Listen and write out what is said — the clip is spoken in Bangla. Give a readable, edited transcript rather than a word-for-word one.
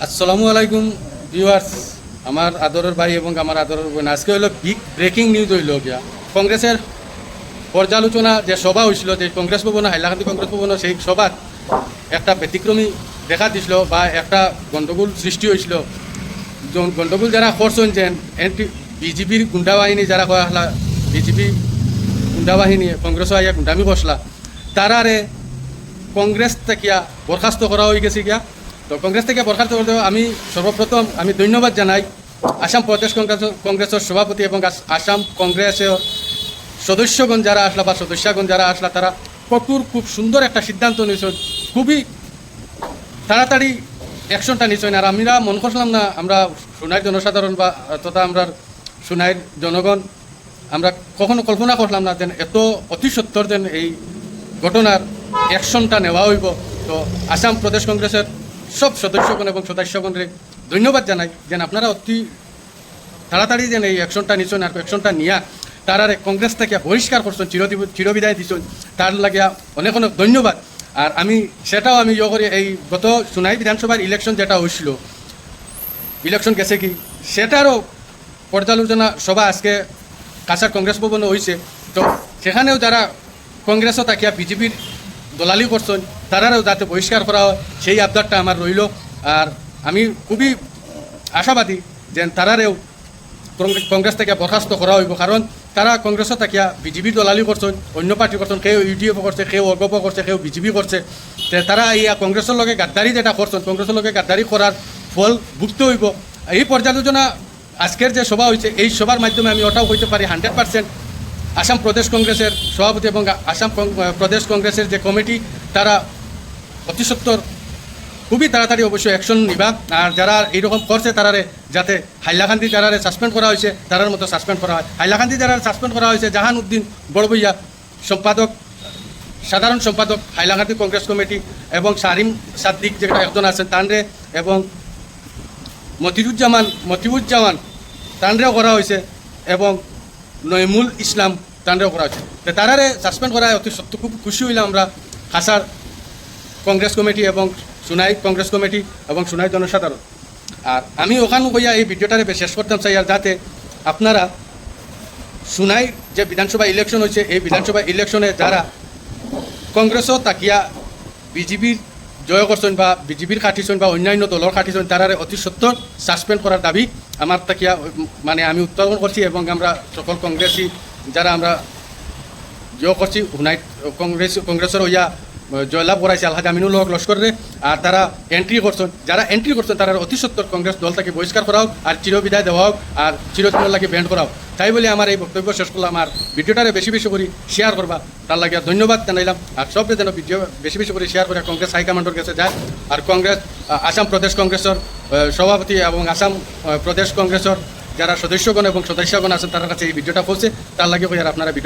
আসসালামু আলাইকুম ভিউয়ার্স, আমার আদরের ভাই এবং আমার আদরের বোন। আজকে হলো বিগ ব্রেকিং নিউজ হইল গিয়া কংগ্রেসের পর্যালোচনা যে সভা হয়েছিল, যে কংগ্রেস ভবন, হাইলাকান্দি কংগ্রেস ভবন, সেই সভাত একটা ব্যতিক্রমী দেখা দিছিল বা একটা গণ্ডগোল সৃষ্টি হয়েছিল। গণ্ডগোল যারা করছেন যে বিজেপির গুন্ডা বাহিনী যারা কয়া হলা, বিজেপি গুন্ডা বাহিনী কংগ্রেসও আইয়া গুন্ডামি করসলা, তারারে কংগ্রেস থেকে বরখাস্ত করা হয়ে গেছে গিয়া। তো কংগ্রেস থেকে বরখাস্ত করতে আমি সর্বপ্রথম ধন্যবাদ জানাই আসাম প্রদেশ কংগ্রেসের সভাপতি এবং আসাম কংগ্রেসের সদস্যগণ যারা আসলা বা সদস্যগণ যারা আসলা, তারা খুব সুন্দর একটা সিদ্ধান্ত নিয়েছেন, খুবই তাড়াতাড়ি অ্যাকশনটা নিয়েছেন। আর আমরা মনে করছিলাম না, আমরা সোনাইর জনসাধারণ বা তথা আমরা সোনাইর জনগণ আমরা কখনো কল্পনা করলাম না যেন এত অতি সত্তর যেন এই ঘটনার অ্যাকশনটা নেওয়া হইব। তো আসাম প্রদেশ কংগ্রেসের সব সদস্যগণ এবং সদস্যগণকে ধন্যবাদ জানাই যেন আপনারা অতি তাড়াতাড়ি যেন এই অ্যাকশনটা নিচ্ছেন। আর অ্যাকশনটা নিয়া তারারে কংগ্রেস থেকে বহিষ্কার করছেন, চিরবিদায় দিচ্ছেন, তার লাগিয়া অনেক অনেক ধন্যবাদ। আর আমি সেটাও ইয়ে করি, এই গত সোনাই বিধানসভার ইলেকশন যেটা হয়েছিল, ইলেকশন গেছে কি সেটারও পর্যালোচনা সভা আজকে কাছাড় কংগ্রেস ভবনে হয়েছে। তো সেখানেও যারা কংগ্রেসও তাকিয়া বিজেপির দলালি করছেন, তারারও যাতে বহিষ্কার করা হয় সেই আবদারটা আমার রইল। আর আমি খুবই আশাবাদী যে তারারেও কংগ্রেস থেকে বরখাস্ত করা হইব, কারণ তারা কংগ্রেসও তাকিয়া বিজেপির দলালি করছেন, অন্য পার্টি করছেন, কেউ ইউডিএফ করছে, কেউ অগপ করছে, কেউ বিজেপি করছে। তারা ইয়া কংগ্রেসের লগে গাদ্দারি যেটা করছেন, কংগ্রেসের লগে গাদ্দারি করার ফল ভুগতে হইব। এই পর্যালোচনা আজকের যে সভা হয়েছে, এই সভার মাধ্যমে আমি ওটাও হইতে পারি 100% আসাম প্রদেশ কংগ্রেসের সভাপতি এবং আসাম প্রদেশ কংগ্রেসের যে কমিটি, তারা অতি সত্বর খুবই তাড়াতাড়ি অবশ্যই অ্যাকশন নিবা। আর যারা এইরকম করছে তারারে যাতে হাইলাকান্দি যারারে সাসপেন্ড করা হয়েছে তারার মতো সাসপেন্ড করা হয়। হাইলাকান্দি যারা সাসপেন্ড করা হয়েছে, জাহান উদ্দিন বড়বইয়া সম্পাদক, সাধারণ সম্পাদক হাইলাকান্দি কংগ্রেস কমিটি, এবং সারিম সাদ্দিক যেটা একজন আছেন তানরে, এবং মতিউজ্জামান তানরেও করা হয়েছে, এবং নয়মুল ইসলাম তানরেও করা হয়েছে। তো তারারে সাসপেন্ড করা অতি সত্য খুব খুশি হইলাম আমরা কাছাড় কংগ্রেস কমিটি এবং সোনাই কংগ্রেস কমিটি এবং সোনাই জনসাধারণ। আর আমি ওখানে কইয়া এই ভিডিওটারে শেষ করতাম চাই, আর যাতে আপনারা সোনাই যে বিধানসভা ইলেকশন হয়েছে, এই বিধানসভা ইলেকশনে যারা কংগ্রেসও তাকিয়া বিজেপির জয় করছেন বা বিজেপির খাটিছেন বা অন্যান্য দলের খাটিছেন, তারারে অতি সত্তর সাসপেন্ড করার দাবি আমার তাকিয়া আমি উত্থাপন করছি। এবং আমরা সকল কংগ্রেসি যারা আমরা জয় করছি, সোনাই কংগ্রেসের হইয়া জয়লাভ করাইছে আলহাজ আমিনুল হক লস্করে। আর তারা যারা এন্ট্রি করছেন তারা অতি সত্তর কংগ্রেস দল থেকে বহিষ্কার করা হোক, আর চিরবিদায় দেওয়া হোক, আর চিরদিনের লাগে ব্যান্ড করা হোক। তাই বলে আমার এই বক্তব্য শেষ করলাম। আর ভিডিওটারে বেশি বেশি করে শেয়ার করবা, তার লাগে ধন্যবাদ জানাইলাম। আর সবরে যেন ভিডিও বেশি বেশি করে শেয়ার করে কংগ্রেস হাইকমান্ডের কাছে যায়। আর কংগ্রেস আসাম প্রদেশ কংগ্রেসের সভাপতি এবং আসাম প্রদেশ কংগ্রেসের যারা সদস্যগণ এবং সদস্যগণ আছেন তার কাছে এই ভিডিওটা পৌঁছে, তার লাগে আর আপনারা ভিডিও